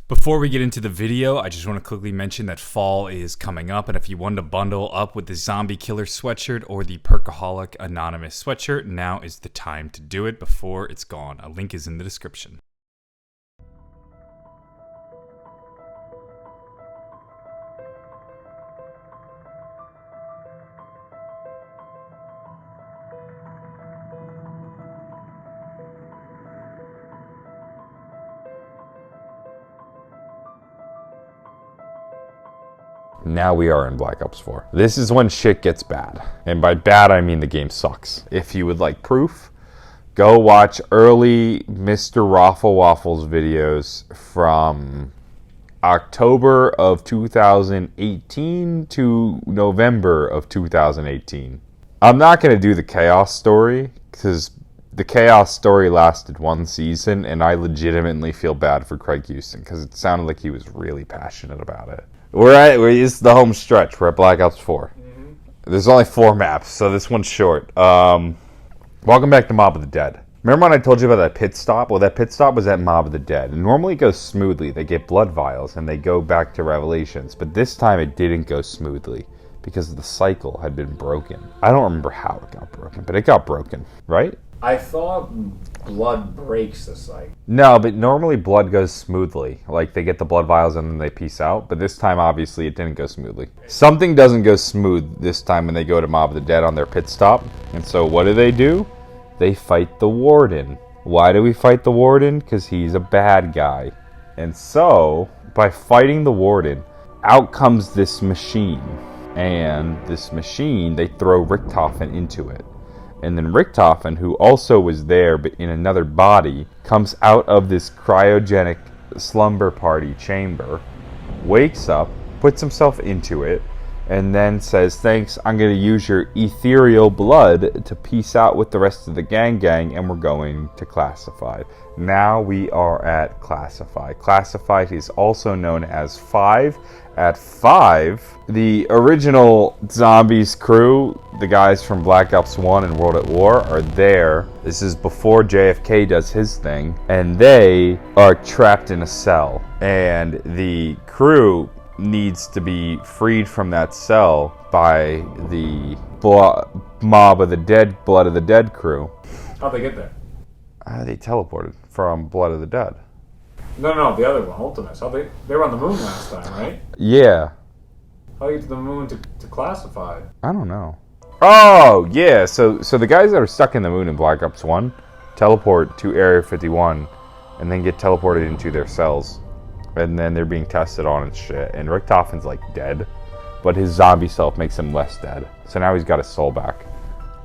Before we get into the video, I just want to quickly mention that fall is coming up, and if you want to bundle up with the Zombie Killer sweatshirt or the Perkaholic Anonymous sweatshirt, now is the time to do it before it's gone. A link is in the description. Now we are in Black Ops 4. This is when shit gets bad. And by bad, I mean the game sucks. If you would like proof, go watch early Mr. Raffle Waffles videos from October of 2018 to November of 2018. I'm not going to do the Chaos story because the Chaos story lasted one season and I legitimately feel bad for Craig Houston because it sounded like he was really passionate about it. This is the home stretch. We're at Black Ops 4. Mm-hmm. There's only 4 maps, so this one's short. Welcome back to Mob of the Dead. Remember when I told you about that pit stop? Well, that pit stop was at Mob of the Dead. And normally it goes smoothly. They get blood vials and they go back to Revelations. But this time it didn't go smoothly because the cycle had been broken. I don't remember how it got broken, but it got broken, right? I thought blood breaks the cycle. No, but normally blood goes smoothly. Like, they get the blood vials and then they peace out. But this time, obviously, it didn't go smoothly. Something doesn't go smooth this time when they go to Mob of the Dead on their pit stop. And so what do? They fight the Warden. Why do we fight the Warden? Because he's a bad guy. And so, by fighting the Warden, out comes this machine. And this machine, they throw Richtofen into it. And then Richtofen, who also was there but in another body, comes out of this cryogenic slumber party chamber, wakes up, puts himself into it, and then says, "Thanks, I'm going to use your ethereal blood to peace out with the rest of the gang, and we're going to Classified." Now we are at Classified. Classified is also known as 5. At 5, the original Zombies crew, the guys from Black Ops 1 and World at War, are there. This is before JFK does his thing, and they are trapped in a cell. And the crew needs to be freed from that cell by the Mob of the Dead, Blood of the Dead crew. How'd they get there? They teleported from Blood of the Dead. No, the other one, Ultimus. They were on the moon last time, right? Yeah. How do you get to the moon to Classified? I don't know. Oh, yeah. So the guys that are stuck in the moon in Black Ops 1 teleport to Area 51 and then get teleported into their cells. And then they're being tested on and shit. And Richtofen's like dead, but his zombie self makes him less dead. So now he's got his soul back.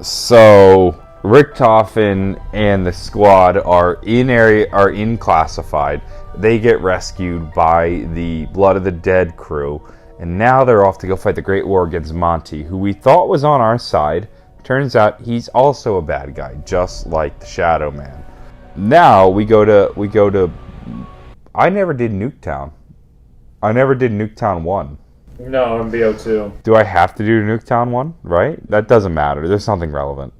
So Richtofen and the squad are in Classified. They get rescued by the Blood of the Dead crew, and now they're off to go fight the Great War against Monty, who we thought was on our side. Turns out he's also a bad guy, just like the Shadow Man. Now we go to I never did Nuketown. I never did Nuketown 1. No, in BO2. Do I have to do Nuketown 1? Right? That doesn't matter. There's something relevant.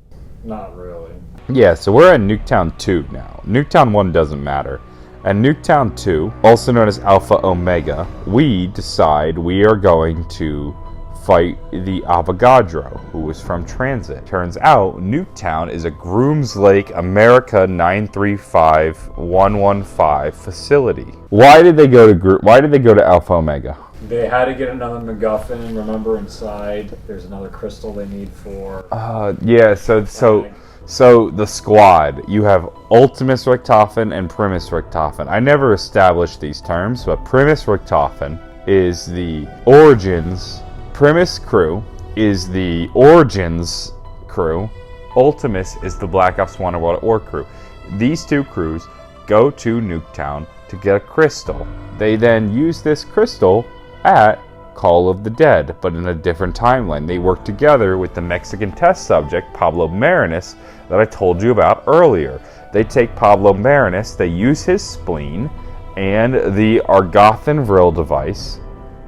Not really. Yeah, so we're at Nuketown 2 now. Nuketown 1 doesn't matter. At Nuketown 2, also known as Alpha Omega, we decide we are going to fight the Avogadro, who was from Transit. Turns out, Nuketown is a Grooms Lake America 935115 facility. Why did they go to Alpha Omega? They had to get another MacGuffin. Remember, inside there's another crystal they need for. Yeah. So the squad, you have Ultimus Richtofen and Primus Richtofen. I never established these terms, but Primus Richtofen is the Origins. Primus crew is the Origins crew. Ultimus is the Black Ops 1 or World at War crew. These two crews go to Nuketown to get a crystal. They then use this crystal at Call of the Dead, but in a different timeline. They work together with the Mexican test subject, Pablo Marinus, that I told you about earlier. They take Pablo Marinus, they use his spleen and the Argothan Vril device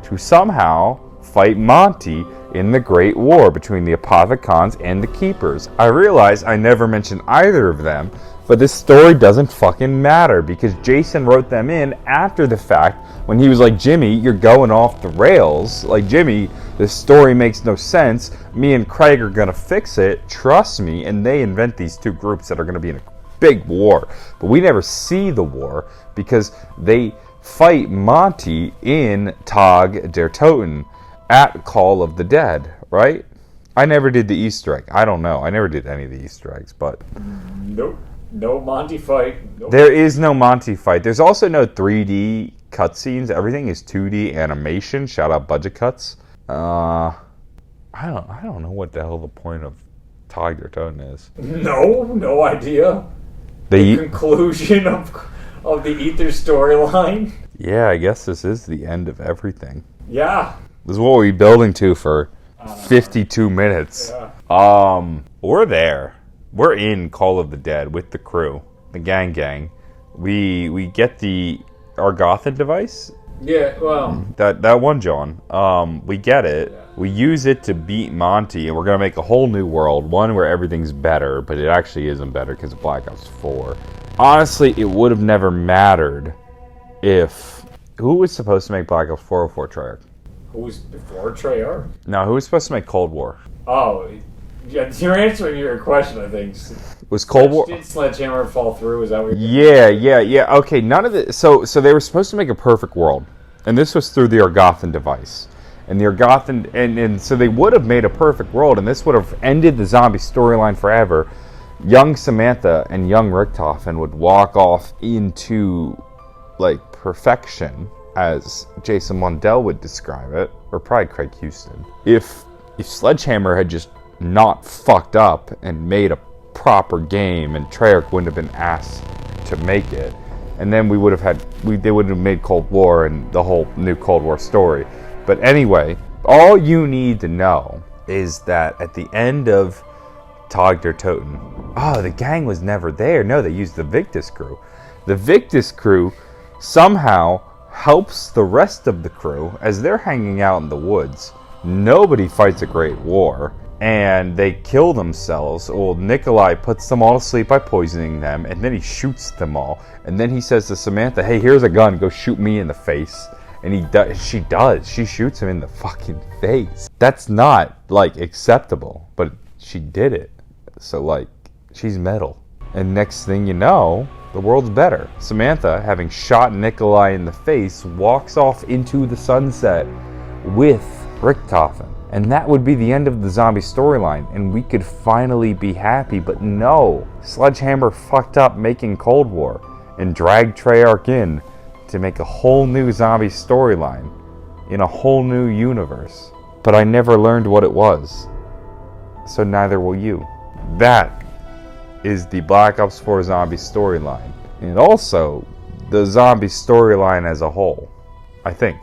to somehow fight Monty in the Great War between the Apothicons and the Keepers. I realize I never mentioned either of them, But this story doesn't fucking matter because Jason wrote them in after the fact when he was like, Jimmy, you're going off the rails. Like, Jimmy, this story makes no sense. Me and Craig are going to fix it. Trust me. And they invent these two groups that are going to be in a big war. But we never see the war because they fight Monty in Tag der Toten at Call of the Dead, right? I never did the Easter egg. I don't know. I never did any of the Easter eggs, but... Nope. No Monty fight. Nope. There is no Monty fight. There's also no 3D cutscenes. Everything is 2D animation. Shout out Budget Cuts. I don't know what the hell the point of Tag der Toten is. No idea. The conclusion of the Ether storyline. Yeah, I guess this is the end of everything. Yeah. This is what we're building to for 52 minutes. Yeah. We're there. We're in Call of the Dead with the crew, the gang. We get the Argothan device. Yeah, well, that one, John. We get it. Yeah. We use it to beat Monty, and we're gonna make a whole new world, one where everything's better, but it actually isn't better because of Black Ops 4. Honestly, it would have never mattered if who was supposed to make Black Ops 4 before Treyarch? who was before Treyarch? No, who was supposed to make Cold War? Oh, yeah, you're answering your question, I think. Was Cold War? Did Sledgehammer fall through? Is that what you're Yeah. Okay, none of the so they were supposed to make a perfect world, and this was through the Argothan device, and the Argothan and so they would have made a perfect world, and this would have ended the zombie storyline forever. Young Samantha and young Richtofen would walk off into like perfection, as Jason Mundell would describe it, or probably Craig Houston. If Sledgehammer had just not fucked up and made a proper game, and Treyarch wouldn't have been asked to make it, and then we would have had they would have made Cold War and the whole new Cold War story. But anyway, all you need to know is that at the end of Tag der Toten, the gang was never there. No, they used the Victus crew. The Victus crew somehow helps the rest of the crew as they're hanging out in the woods. Nobody fights a great war, and they kill themselves. Well, Nikolai puts them all to sleep by poisoning them, and then he shoots them all. And then he says to Samantha, hey, here's a gun, go shoot me in the face. And she does. She shoots him in the fucking face. That's not, like, acceptable, but she did it. So, like, she's metal. And next thing you know, the world's better. Samantha, having shot Nikolai in the face, walks off into the sunset with Richtofen. And that would be the end of the zombie storyline, and we could finally be happy. But no, Sledgehammer fucked up making Cold War and dragged Treyarch in to make a whole new zombie storyline in a whole new universe. But I never learned what it was, so neither will you. That is the Black Ops 4 zombie storyline, and also the zombie storyline as a whole, I think.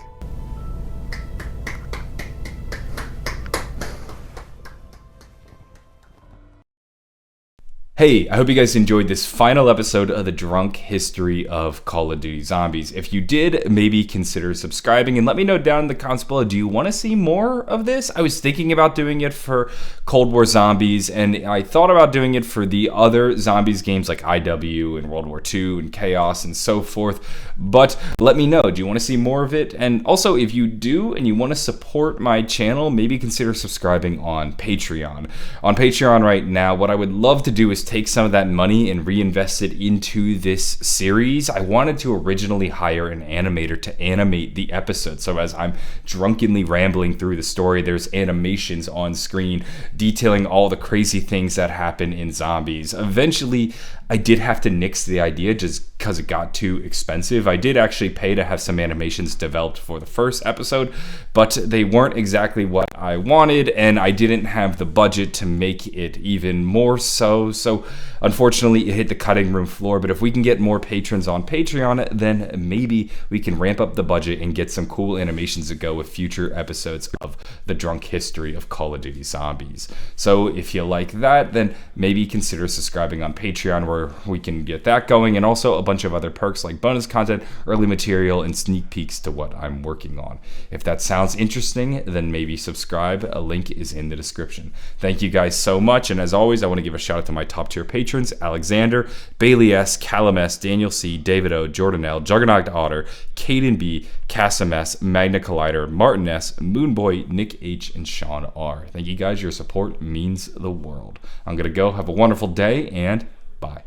Hey, I hope you guys enjoyed this final episode of the drunk history of Call of Duty Zombies. If you did, maybe consider subscribing and let me know down in the comments below, do you want to see more of this? I was thinking about doing it for Cold War Zombies, and I thought about doing it for the other Zombies games like IW and World War II and Chaos and so forth, but let me know, do you want to see more of it? And also, if you do and you want to support my channel, maybe consider subscribing on Patreon. On Patreon right now, what I would love to do is take some of that money and reinvest it into this series. I wanted to originally hire an animator to animate the episode, so as I'm drunkenly rambling through the story, there's animations on screen detailing all the crazy things that happen in Zombies. Eventually, I did have to nix the idea just because it got too expensive. I did actually pay to have some animations developed for the first episode, but they weren't exactly what I wanted, and I didn't have the budget to make it even more so. So unfortunately, it hit the cutting room floor, but if we can get more patrons on Patreon, then maybe we can ramp up the budget and get some cool animations to go with future episodes of the drunk history of Call of Duty Zombies. So if you like that, then maybe consider subscribing on Patreon, where where we can get that going, and also a bunch of other perks like bonus content, early material, and sneak peeks to what I'm working on. If that sounds interesting, then maybe subscribe. A link is in the description. Thank you guys so much, and as always, I want to give a shout out to my top tier patrons: Alexander, Bailey S, Callum S, Daniel C, David O, Jordan L, Juggernaut Otter, Caden B, Cassim S, Magna Collider, Martin S, Moonboy, Nick H, and Sean R. Thank you guys. Your support means the world. I'm going to go. Have a wonderful day, and bye.